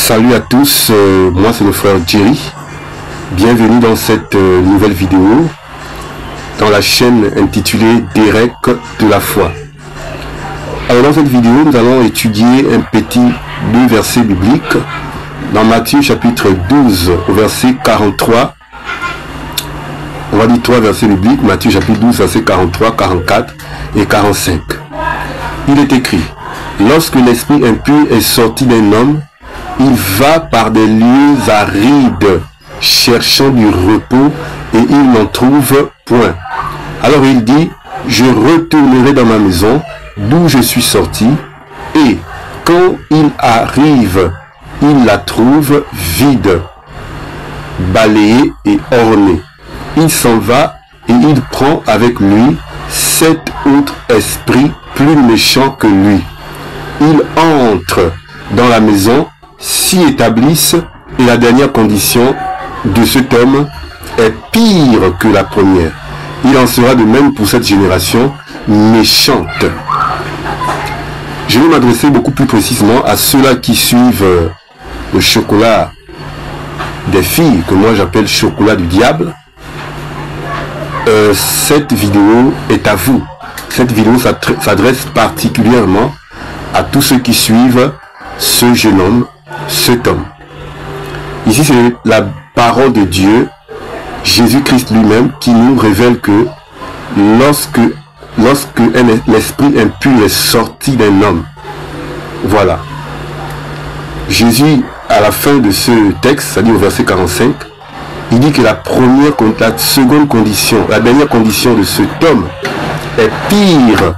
Salut à tous, moi c'est le frère Jerry. Bienvenue dans cette nouvelle vidéo dans la chaîne intitulée Derek de la foi. Alors dans cette vidéo, nous allons étudier un petit 2 versets bibliques dans Matthieu chapitre 12 au verset 43. On va dire 3 versets bibliques, Matthieu chapitre 12 verset 43, 44 et 45. Il est écrit: lorsque l'esprit impur est sorti d'un homme, il va par des lieux arides, cherchant du repos, et il n'en trouve point. Alors il dit: je retournerai dans ma maison, d'où je suis sorti, et quand il arrive, il la trouve vide, balayée et ornée. Il s'en va et il prend avec lui 7 autres esprits plus méchants que lui. Ils entrent dans la maison, s'y établissent, et la dernière condition de cet homme est pire que la première. Il en sera de même pour cette génération méchante. Je vais m'adresser beaucoup plus précisément à ceux-là qui suivent le chocolat des filles, que moi j'appelle chocolat du diable. Cette vidéo est à vous. Cette vidéo s'adresse particulièrement à tous ceux qui suivent ce jeune homme, cet homme. Ici, c'est la parole de Dieu, Jésus-Christ lui-même, qui nous révèle que lorsque l'esprit impur est sorti d'un homme, voilà. Jésus, à la fin de ce texte, c'est-à-dire au verset 45, il dit que la seconde condition, la dernière condition de cet homme est pire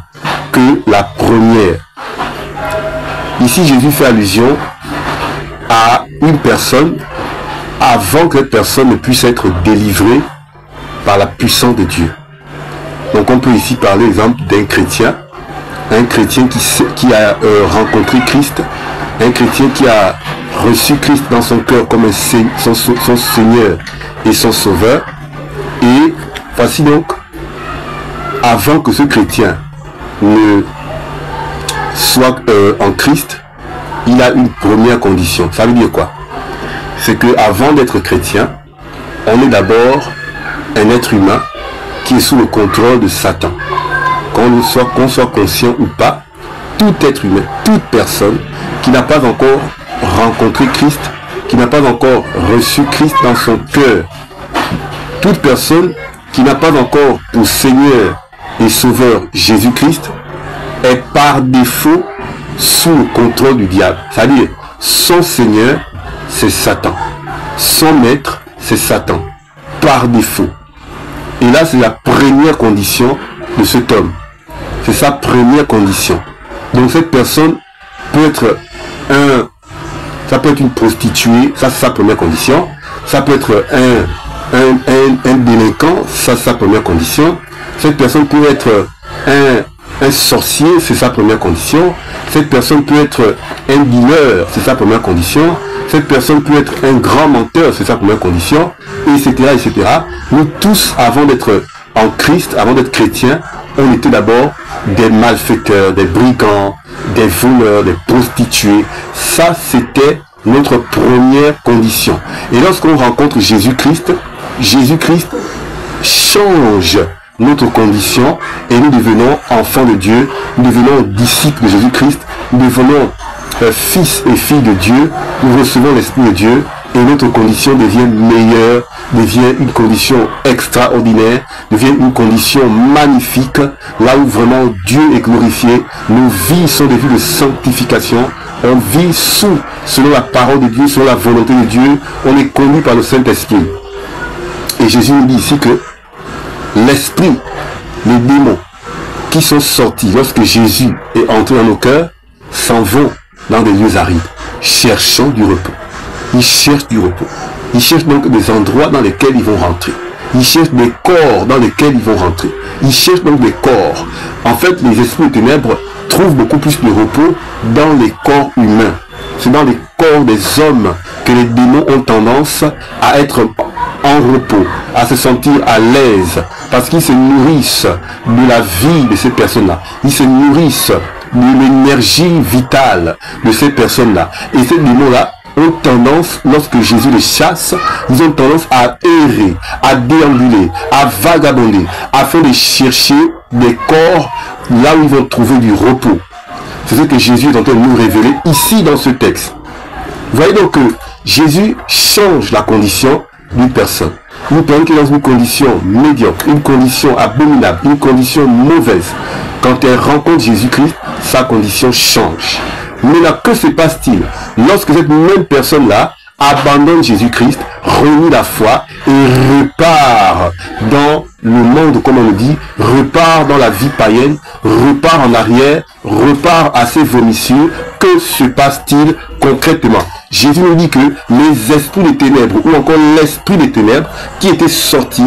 que la première. Ici, Jésus fait allusion à une personne avant que cette personne ne puisse être délivrée par la puissance de Dieu. Donc on peut ici parler, exemple, d'un chrétien, qui a rencontré Christ, un chrétien qui a reçu Christ dans son cœur comme son Seigneur et son Sauveur. Et voici donc, avant que ce chrétien ne soit en Christ, il a une première condition. Ça veut dire quoi? C'est que avant d'être chrétien, on est d'abord un être humain qui est sous le contrôle de Satan. Qu'on soit conscient ou pas, tout être humain, toute personne qui n'a pas encore rencontré Christ, qui n'a pas encore reçu Christ dans son cœur, toute personne qui n'a pas encore pour Seigneur et Sauveur Jésus-Christ, est par défaut sous le contrôle du diable. C'est-à-dire, son Seigneur, c'est Satan. Son maître, c'est Satan. Par défaut. Et là, c'est la première condition de cet homme. C'est sa première condition. Donc cette personne peut être ça peut être une prostituée, ça c'est sa première condition. Ça peut être un délinquant, ça c'est sa première condition. Cette personne peut être un sorcier, c'est sa première condition. Cette personne peut être un dealer, c'est sa première condition. Cette personne peut être un grand menteur, c'est sa première condition, etc., etc. Nous tous, avant d'être en Christ, avant d'être chrétiens, on était d'abord des malfaiteurs, des brigands, des voleurs, des prostituées. Ça, c'était notre première condition. Et lorsqu'on rencontre Jésus-Christ, Jésus-Christ change notre condition et nous devenons enfants de Dieu, nous devenons disciples de Jésus-Christ, nous devenons fils et filles de Dieu, nous recevons l'Esprit de Dieu et notre condition devient meilleure, devient une condition extraordinaire, devient une condition magnifique, là où vraiment Dieu est glorifié, nos vies sont des vies de sanctification, on vit selon la parole de Dieu, selon la volonté de Dieu, on est connu par le Saint-Esprit. Et Jésus nous dit ici que l'esprit, les démons qui sont sortis lorsque Jésus est entré dans nos cœurs, s'en vont dans des lieux arides, cherchant du repos. Ils cherchent du repos. Ils cherchent donc des endroits dans lesquels ils vont rentrer. Ils cherchent des corps dans lesquels ils vont rentrer. Ils cherchent donc des corps. En fait, les esprits de ténèbres trouvent beaucoup plus de repos dans les corps humains. C'est dans les corps des hommes que les démons ont tendance à être en repos, à se sentir à l'aise, parce qu'ils se nourrissent de la vie de ces personnes-là. Ils se nourrissent de l'énergie vitale de ces personnes-là. Et ces démons-là ont tendance, lorsque Jésus les chasse, ils ont tendance à errer, à déambuler, à vagabonder, afin de chercher des corps là où ils vont trouver du repos. C'est ce que Jésus est en train de nous révéler ici dans ce texte. Vous voyez donc que Jésus change la condition d'une personne. Une personne qui est dans une condition médiocre, une condition abominable, une condition mauvaise. Quand elle rencontre Jésus-Christ, sa condition change. Mais là, que se passe-t-il lorsque cette même personne-là abandonne Jésus-Christ, renie la foi et repart dans le monde, comme on le dit, repart dans la vie païenne, repart en arrière, repart à ses vomissures? Que se passe-t-il concrètement? Jésus nous dit que les esprits des ténèbres, ou encore l'esprit des ténèbres qui était sorti,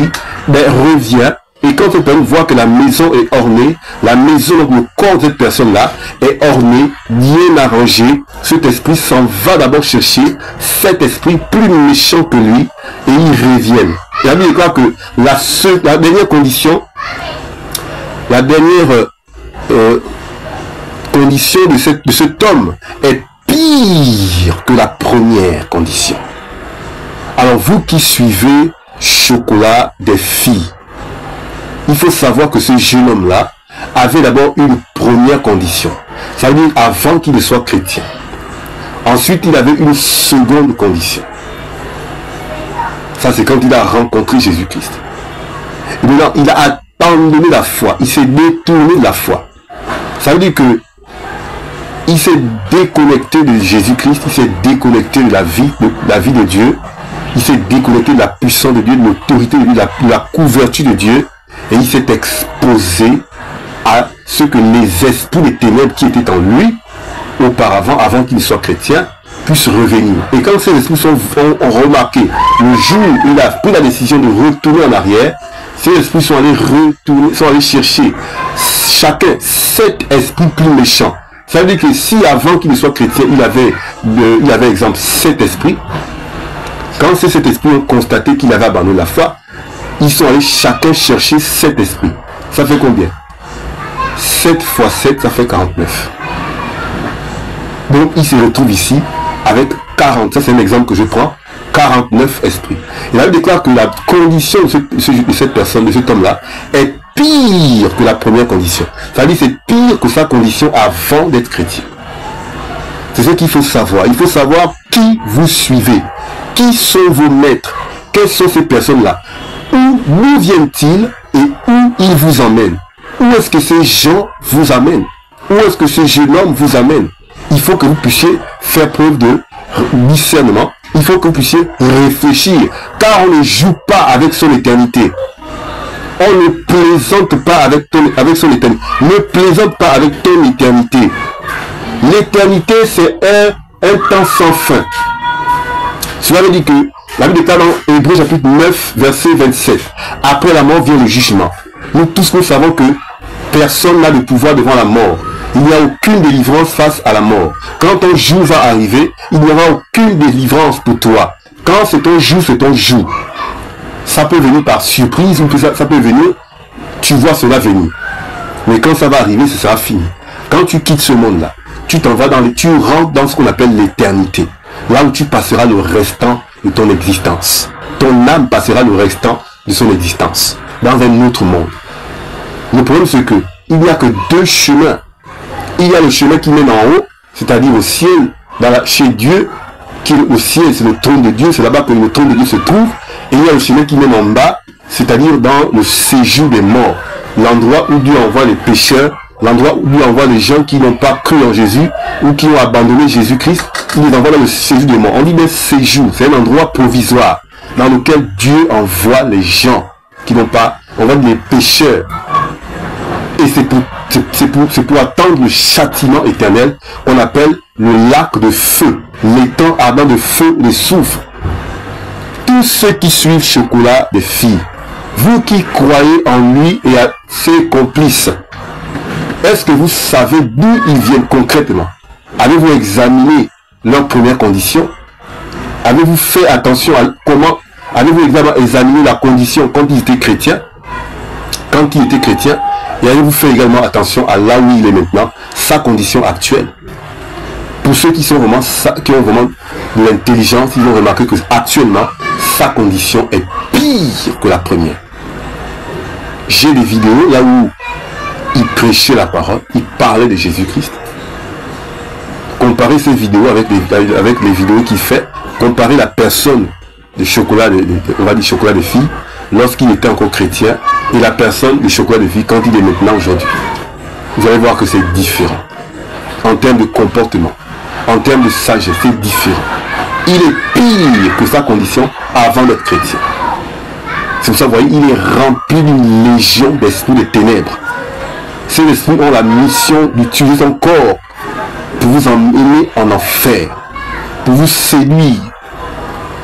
revient. Et quand cette personne voit que la maison est ornée, la maison, donc le corps de cette personne-là est orné, bien arrangé, cet esprit s'en va d'abord chercher cet esprit plus méchant que lui, et il revient. Et la Bible déclare que la dernière condition, la dernière condition de cet homme est pire que la première condition. Alors vous qui suivez Chocolat des filles, il faut savoir que ce jeune homme-là avait d'abord une première condition. Ça veut dire avant qu'il ne soit chrétien. Ensuite, il avait une seconde condition. Ça, c'est quand il a rencontré Jésus-Christ. Et maintenant, il a abandonné la foi. Il s'est détourné de la foi. Ça veut dire que il s'est déconnecté de Jésus-Christ. Il s'est déconnecté de la vie de Dieu. Il s'est déconnecté de la puissance de Dieu, de l'autorité de Dieu, de la couverture de Dieu. Et il s'est exposé à ce que les esprits des ténèbres qui étaient en lui, auparavant, avant qu'il soit chrétien, puissent revenir. Et quand ces esprits ont remarqué, le jour où il a pris la décision de retourner en arrière, ces esprits sont allés chercher chacun 7 esprits plus méchants. Ça veut dire que si avant qu'il ne soit chrétien, il avait exemple 7 esprits, quand ces 7 esprits ont constaté qu'il avait abandonné la foi, ils sont allés chacun chercher 7 esprits. Ça fait combien? 7 fois 7, ça fait 49. Donc il se retrouve ici avec 40. Ça c'est un exemple que je prends. 49 esprits. Et là il déclare que la condition de cette personne, de cet homme-là, est pire que la première condition. Ça veut dire c'est pire que sa condition avant d'être chrétien. C'est ce qu'il faut savoir. Il faut savoir qui vous suivez. Qui sont vos maîtres? Quelles sont ces personnes-là? D'où viennent-ils et où ils vous emmènent? Où est-ce que ces gens vous amènent? Où est-ce que ce jeune homme vous amène? Il faut que vous puissiez faire preuve de discernement. Il faut que vous puissiez réfléchir. Car on ne joue pas avec son éternité. On ne plaisante pas avec son éternité. Ne plaisante pas avec ton éternité. L'éternité, c'est un temps sans fin. Cela veut dire que la Bible déclare dans Hébreux chapitre 9, verset 27. Après la mort vient le jugement. Nous tous nous savons que personne n'a de pouvoir devant la mort. Il n'y a aucune délivrance face à la mort. Quand ton jour va arriver, il n'y aura aucune délivrance pour toi. Quand c'est ton jour, c'est ton jour. Ça peut venir par surprise, ou ça peut venir, tu vois cela venir. Mais quand ça va arriver, ce sera fini. Quand tu quittes ce monde-là, tu rentres dans ce qu'on appelle l'éternité. Là où tu passeras le restant de ton existence. Ton âme passera le restant de son existence. Dans un autre monde. Le problème c'est que il n'y a que 2 chemins. Il y a le chemin qui mène en haut, c'est-à-dire au ciel, chez Dieu, qui est au ciel, c'est le trône de Dieu, c'est là-bas que le trône de Dieu se trouve. Et il y a le chemin qui mène en bas, c'est-à-dire dans le séjour des morts. L'endroit où Dieu envoie les pécheurs, l'endroit où Dieu envoie les gens qui n'ont pas cru en Jésus, ou qui ont abandonné Jésus-Christ, il les envoie dans le séjour des morts. On dit bien séjour, c'est un endroit provisoire, dans lequel Dieu envoie les gens qui n'ont pas, on va dire les pécheurs. Et c'est pour attendre le châtiment éternel qu'on appelle le lac de feu, l'étang ardent de feu et de soufre. Tous ceux qui suivent Chocolat des filles, vous qui croyez en lui et à ses complices, est-ce que vous savez d'où ils viennent concrètement? Avez-vous examiné leurs premières conditions? Avez-vous fait attention à comment? Avez-vous examiné la condition quand ils étaient chrétiens? Quand il était chrétien? Et avez-vous fait également attention à là où il est maintenant, sa condition actuelle? Pour ceux qui ont vraiment de l'intelligence, ils ont remarqué que actuellement, sa condition est pire que la première. J'ai des vidéos là où il prêchait la parole, il parlait de Jésus-Christ. Comparez ces vidéos avec les vidéos qu'il fait, comparez la personne de chocolat, on va dire chocolat de fille, lorsqu'il était encore chrétien, et la personne de chocolat de fille quand il est maintenant aujourd'hui. Vous allez voir que c'est différent. En termes de comportement, en termes de sagesse, c'est différent. Il est pire que sa condition avant d'être chrétien. C'est pour ça, vous voyez, il est rempli d'une légion d'esprits de ténèbres. Ces esprits ont la mission d'utiliser son corps pour vous emmener en enfer, pour vous séduire.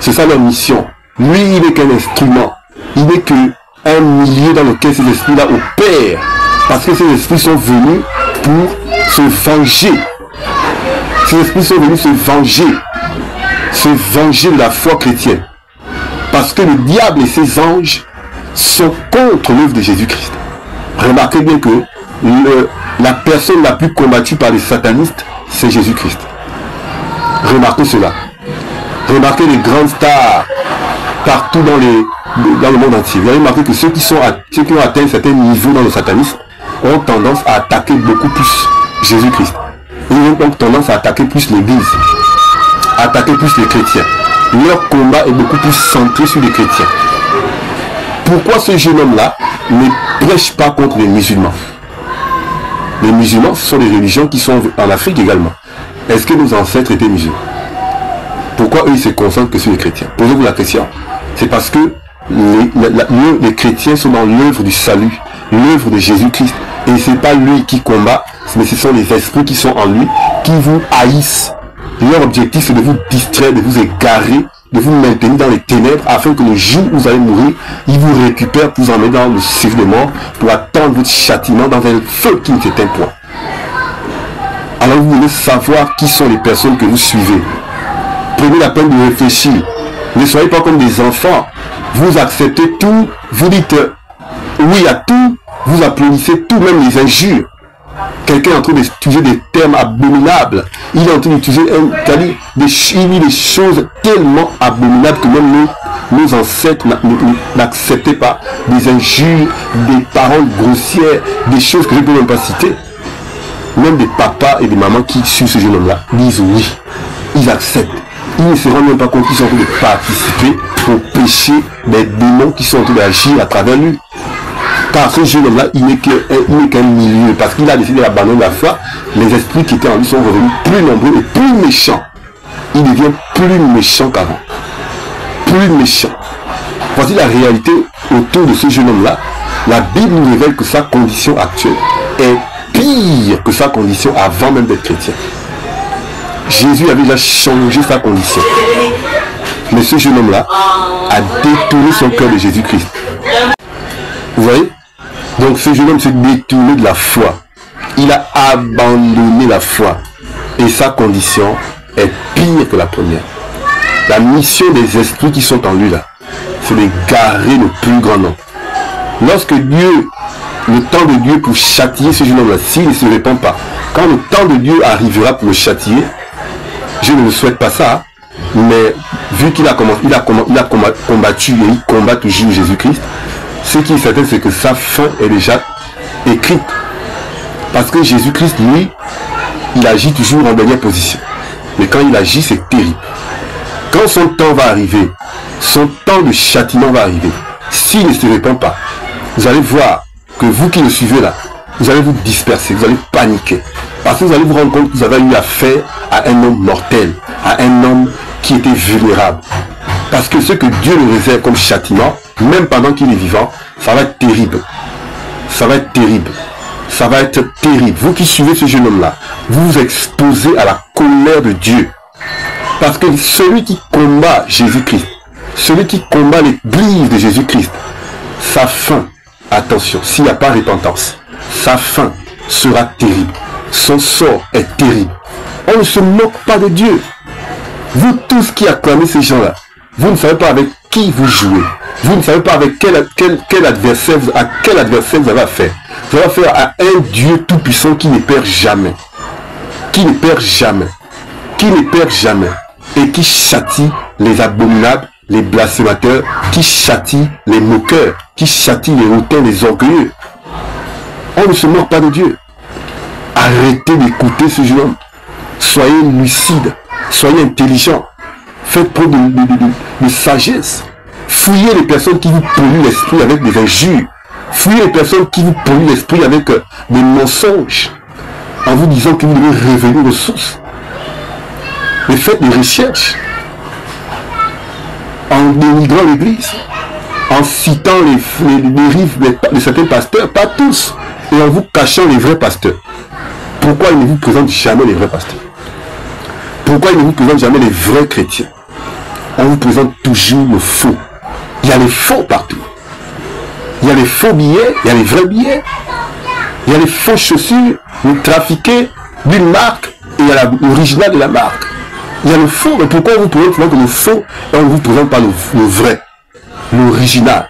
C'est ça leur mission. Lui, il n'est qu'un instrument. Il n'est qu'un milieu dans lequel ces esprits-là opèrent. Parce que ces esprits sont venus pour se venger. Ces esprits sont venus se venger de la foi chrétienne. Parce que le diable et ses anges sont contre l'œuvre de Jésus-Christ. Remarquez bien que la personne la plus combattue par les satanistes, c'est Jésus-Christ. Remarquez cela. Remarquez les grandes stars partout dans le monde entier. Vous avez remarqué que ceux qui ont atteint un certain niveau dans le satanisme ont tendance à attaquer beaucoup plus Jésus-Christ. Ils ont donc tendance à attaquer plus l'Église, à attaquer plus les chrétiens. Leur combat est beaucoup plus centré sur les chrétiens. Pourquoi ce jeune homme-là ne prêche pas contre les musulmans? Les musulmans, ce sont des religions qui sont en Afrique également. Est-ce que nos ancêtres étaient musulmans? Pourquoi eux, ils se concentrent que sur les chrétiens? Posez-vous la question. C'est parce que les chrétiens sont dans l'œuvre du salut, l'œuvre de Jésus-Christ. Et ce n'est pas lui qui combat, mais ce sont les esprits qui sont en lui, qui vous haïssent. Leur objectif, c'est de vous distraire, de vous égarer, de vous maintenir dans les ténèbres, afin que le jour où vous allez mourir, ils vous récupèrent pour vous emmener dans le cercle de mort, pour attendre votre châtiment dans un feu qui ne s'éteint point. Alors vous voulez savoir qui sont les personnes que vous suivez. Prenez la peine de réfléchir. Ne soyez pas comme des enfants. Vous acceptez tout, vous dites oui à tout, vous applaudissez tout, même les injures. Quelqu'un est en train d'utiliser des termes abominables. Il est en train d'utiliser des choses tellement abominables que même nos ancêtres n'acceptaient pas. Des injures, des paroles grossières, des choses que je ne peux même pas citer. Même des papas et des mamans qui suivent ce jeune homme-là disent oui. Ils acceptent. Ils ne se rendent même pas compte qu'ils sont en train de participer au péché des démons qui sont en train d'agir à travers lui. Car ce jeune homme-là, il n'est qu'un milieu. Parce qu'il a décidé d'abandonner la foi. Les esprits qui étaient en lui sont revenus plus nombreux et plus méchants. Il devient plus méchant qu'avant. Plus méchant. Voici la réalité autour de ce jeune homme-là. La Bible nous révèle que sa condition actuelle est pire que sa condition avant même d'être chrétien. Jésus avait déjà changé sa condition. Mais ce jeune homme-là a détourné son cœur de Jésus-Christ. Vous voyez? Donc ce jeune homme s'est détourné de la foi. Il a abandonné la foi. Et sa condition est pire que la première. La mission des esprits qui sont en lui là, c'est d'égarer le plus grand nombre. Lorsque Dieu, le temps de Dieu pour châtier ce jeune homme-là, s'il ne se répand pas, quand le temps de Dieu arrivera pour le châtier, je ne le souhaite pas ça, mais vu qu'il a combattu et il combat toujours Jésus-Christ, ce qui est certain, c'est que sa fin est déjà écrite. Parce que Jésus-Christ, lui, il agit toujours en dernière position. Mais quand il agit, c'est terrible. Quand son temps va arriver, son temps de châtiment va arriver, s'il ne se répand pas, vous allez voir que vous qui le suivez là, vous allez vous disperser, vous allez paniquer. Parce que vous allez vous rendre compte que vous avez eu affaire à un homme mortel, à un homme qui était vulnérable. Parce que ce que Dieu le réserve comme châtiment, même pendant qu'il est vivant, ça va être terrible. Ça va être terrible. Ça va être terrible. Vous qui suivez ce jeune homme-là, vous vous exposez à la colère de Dieu. Parce que celui qui combat Jésus-Christ, celui qui combat l'église de Jésus-Christ, sa fin, attention, s'il n'y a pas repentance, sa fin sera terrible. Son sort est terrible. On ne se moque pas de Dieu. Vous tous qui acclamez ces gens-là, vous ne savez pas avec qui vous jouez. Vous ne savez pas avec quel adversaire, à quel adversaire vous avez affaire. Vous avez affaire à un Dieu tout-puissant qui ne perd jamais. Qui ne perd jamais. qui ne perd jamais et qui châtie les abominables, les blasphémateurs, qui châtie les moqueurs, qui châtie les hautains, les orgueilleux. On ne se moque pas de Dieu. Arrêtez d'écouter ce jeune homme. Soyez lucide, soyez intelligent. Faites preuve de sagesse. Fouillez les personnes qui vous polluent l'esprit avec des injures. Fouillez les personnes qui vous polluent l'esprit avec des mensonges. En vous disant que vous devez revenir aux sources. Mais faites des recherches. En dénigrant l'église. En citant les dérives de certains pasteurs, pas tous. Et en vous cachant les vrais pasteurs. Pourquoi ils ne vous présentent jamais les vrais pasteurs? Pourquoi ils ne vous présentent jamais les vrais chrétiens? On vous présente toujours le faux. Il y a les faux partout. Il y a les faux billets, il y a les vrais billets. Il y a les faux chaussures, vous trafiquez d'une marque et il y a l'original de la marque. Il y a le faux, mais pourquoi on vous présente que le faux et on ne vous présente pas le vrai, l'original?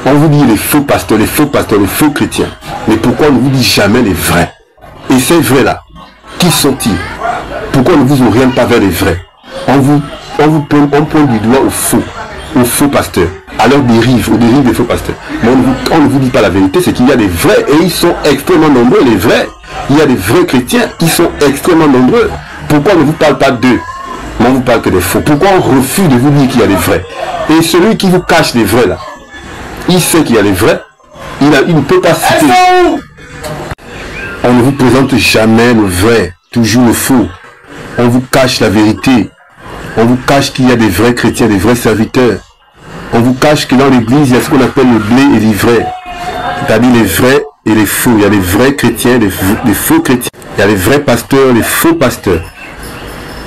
On vous dit les faux pasteurs, les faux chrétiens. Mais pourquoi on ne vous dit jamais les vrais? Et ces vrais-là, qui sont-ils? Pourquoi on ne vous oriente pas vers les vrais? On pointe du doigt aux faux pasteurs, à leurs dérives, aux dérives des faux pasteurs. Mais on ne vous dit pas la vérité, c'est qu'il y a des vrais, et ils sont extrêmement nombreux, les vrais. Il y a des vrais chrétiens qui sont extrêmement nombreux. Pourquoi on ne vous parle pas d'eux? Mais on ne vous parle que des faux. Pourquoi on refuse de vous dire qu'il y a des vrais? Et celui qui vous cache les vrais là, il sait qu'il y a les vrais, il ne peut pas citer. On ne vous présente jamais le vrai, toujours le faux. On vous cache la vérité. On vous cache qu'il y a des vrais chrétiens, des vrais serviteurs. On vous cache que dans l'église, il y a ce qu'on appelle le blé et l'ivraie. C'est-à-dire les vrais et les faux. Il y a les vrais chrétiens, les faux chrétiens. Il y a les vrais pasteurs, les faux pasteurs.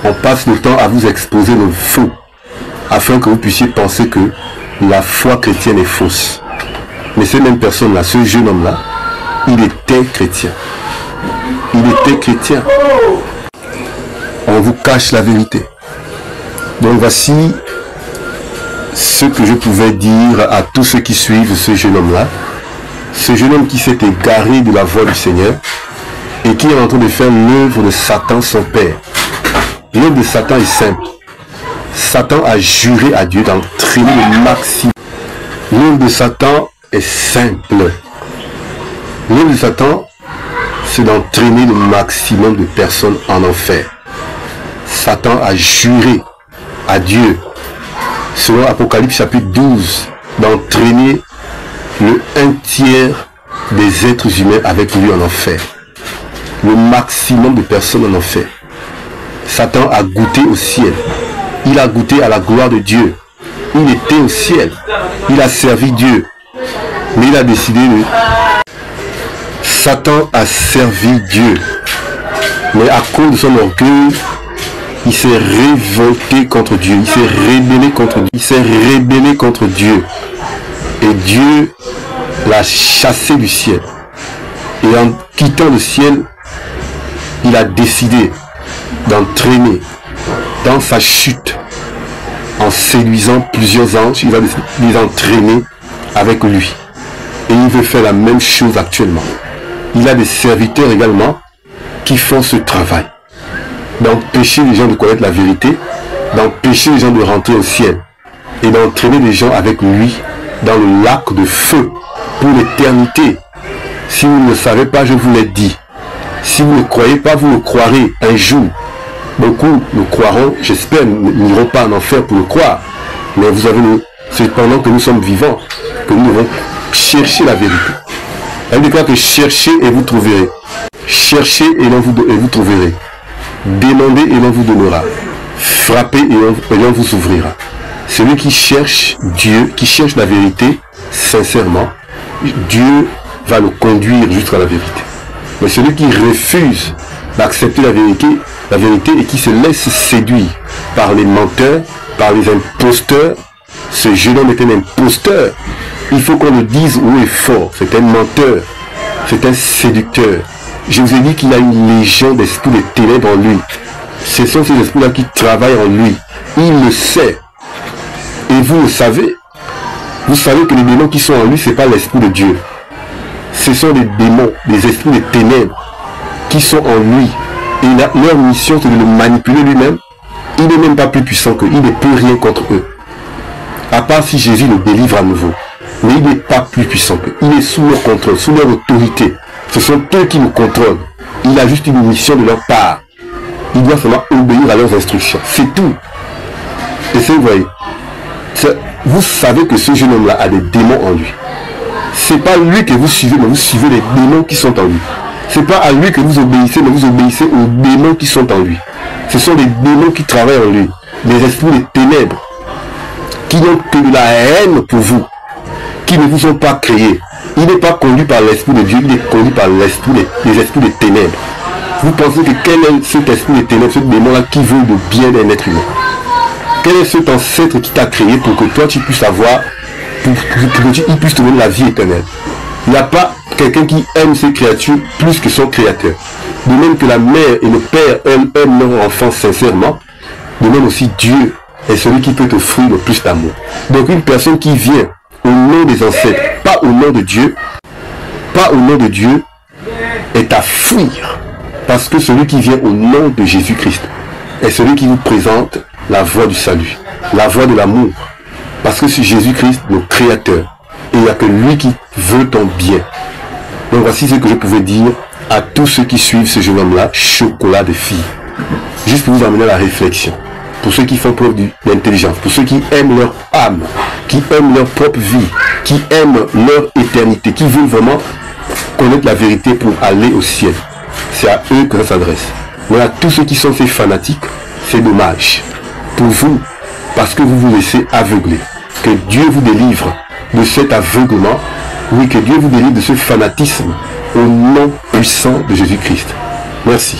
On passe le temps à vous exposer le faux, afin que vous puissiez penser que la foi chrétienne est fausse. Mais ces mêmes personnes-là, ce jeune homme-là, il était chrétien. Il était chrétien. On vous cache la vérité. Donc voici ce que je pouvais dire à tous ceux qui suivent ce jeune homme-là. Ce jeune homme qui s'est égaré de la voie du Seigneur et qui est en train de faire l'œuvre de Satan, son père. L'œuvre de Satan est simple. Satan a juré à Dieu d'entraîner le maximum. L'œuvre de Satan est simple. L'œuvre de Satan, c'est d'entraîner le maximum de personnes en enfer. Satan a juré à Dieu, selon Apocalypse chapitre 12, d'entraîner le 1/3 des êtres humains avec lui en enfer. Le maximum de personnes en enfer. Satan a goûté au ciel. Il a goûté à la gloire de Dieu. Il était au ciel. Il a servi Dieu. Mais il a décidé de... Satan a servi Dieu. Mais à cause de son orgueil, il s'est révolté contre Dieu. Il s'est rébellé contre Dieu. Il s'est rébellé contre Dieu. Et Dieu l'a chassé du ciel. Et en quittant le ciel, il a décidé d'entraîner dans sa chute, en séduisant plusieurs anges, il va les entraîner avec lui. Et il veut faire la même chose actuellement. Il a des serviteurs également qui font ce travail. D'empêcher les gens de connaître la vérité, d'empêcher les gens de rentrer au ciel et d'entraîner les gens avec lui dans le lac de feu pour l'éternité. Si vous ne le savez pas, je vous l'ai dit. Si vous ne croyez pas, vous le croirez un jour. Beaucoup le croiront, j'espère, n'iront pas en enfer pour le croire. Mais vous avez c'est pendant que nous sommes vivants que nous devons chercher la vérité. Elle déclare que cherchez et vous trouverez. Cherchez et vous trouverez. Demandez et l'on vous donnera. Frappez et l'on vous ouvrira. Celui qui cherche Dieu, qui cherche la vérité, sincèrement, Dieu va le conduire jusqu'à la vérité. Mais celui qui refuse d'accepter la vérité et qui se laisse séduire par les menteurs, par les imposteurs, ce jeune homme est un imposteur. Il faut qu'on le dise haut et fort. C'est un menteur. C'est un séducteur. Je vous ai dit qu'il a une légion d'esprits de ténèbres en lui. Ce sont ces esprits-là qui travaillent en lui. Il le sait. Et vous le savez. Vous savez que les démons qui sont en lui, ce n'est pas l'esprit de Dieu. Ce sont des démons, des esprits de ténèbres qui sont en lui. Et leur mission, c'est de le manipuler lui-même. Il n'est même pas plus puissant qu'eux. Il ne peut rien contre eux. À part si Jésus le délivre à nouveau. Mais il n'est pas plus puissant qu'eux. Il est sous leur contrôle, sous leur autorité. Ce sont eux qui nous contrôlent. Il a juste une mission de leur part. Il doit seulement obéir à leurs instructions. C'est tout. Et ça, vous voyez. Vous savez que ce jeune homme-là a des démons en lui. C'est pas lui que vous suivez, mais vous suivez les démons qui sont en lui. C'est pas à lui que vous obéissez, mais vous obéissez aux démons qui sont en lui. Ce sont les démons qui travaillent en lui. Les esprits des ténèbres. Qui n'ont que de la haine pour vous. Qui ne vous ont pas créé. Il n'est pas conduit par l'esprit de Dieu, il est conduit par l'esprit les esprits des ténèbres. Vous pensez que quel est cet esprit des ténèbres, ce démon-là qui veut le bien d'un être humain? Quel est cet ancêtre qui t'a créé pour que toi tu puisses avoir, pour que il puisse te donner la vie éternelle? Il n'y a pas quelqu'un qui aime ses créatures plus que son créateur. De même que la mère et le père aiment leur enfant sincèrement, de même aussi Dieu est celui qui peut t'offrir le plus d'amour. Donc une personne qui vient au nom des ancêtres, pas au nom de Dieu, est à fuir. Parce que celui qui vient au nom de Jésus-Christ est celui qui vous présente la voie du salut, la voie de l'amour. Parce que c'est Jésus-Christ, le Créateur. Et il n'y a que lui qui veut ton bien. Donc voici ce que je pouvais dire à tous ceux qui suivent ce jeune homme-là, chocolat de fille. Juste pour vous amener à la réflexion. Pour ceux qui font preuve d'intelligence, pour ceux qui aiment leur âme, qui aiment leur propre vie, qui aiment leur éternité, qui veulent vraiment connaître la vérité pour aller au ciel. C'est à eux que ça s'adresse. Mais à tous ceux qui sont ces fanatiques, c'est dommage. Pour vous, parce que vous vous laissez aveugler. Que Dieu vous délivre de cet aveuglement. Oui, que Dieu vous délivre de ce fanatisme au nom puissant de Jésus-Christ. Merci.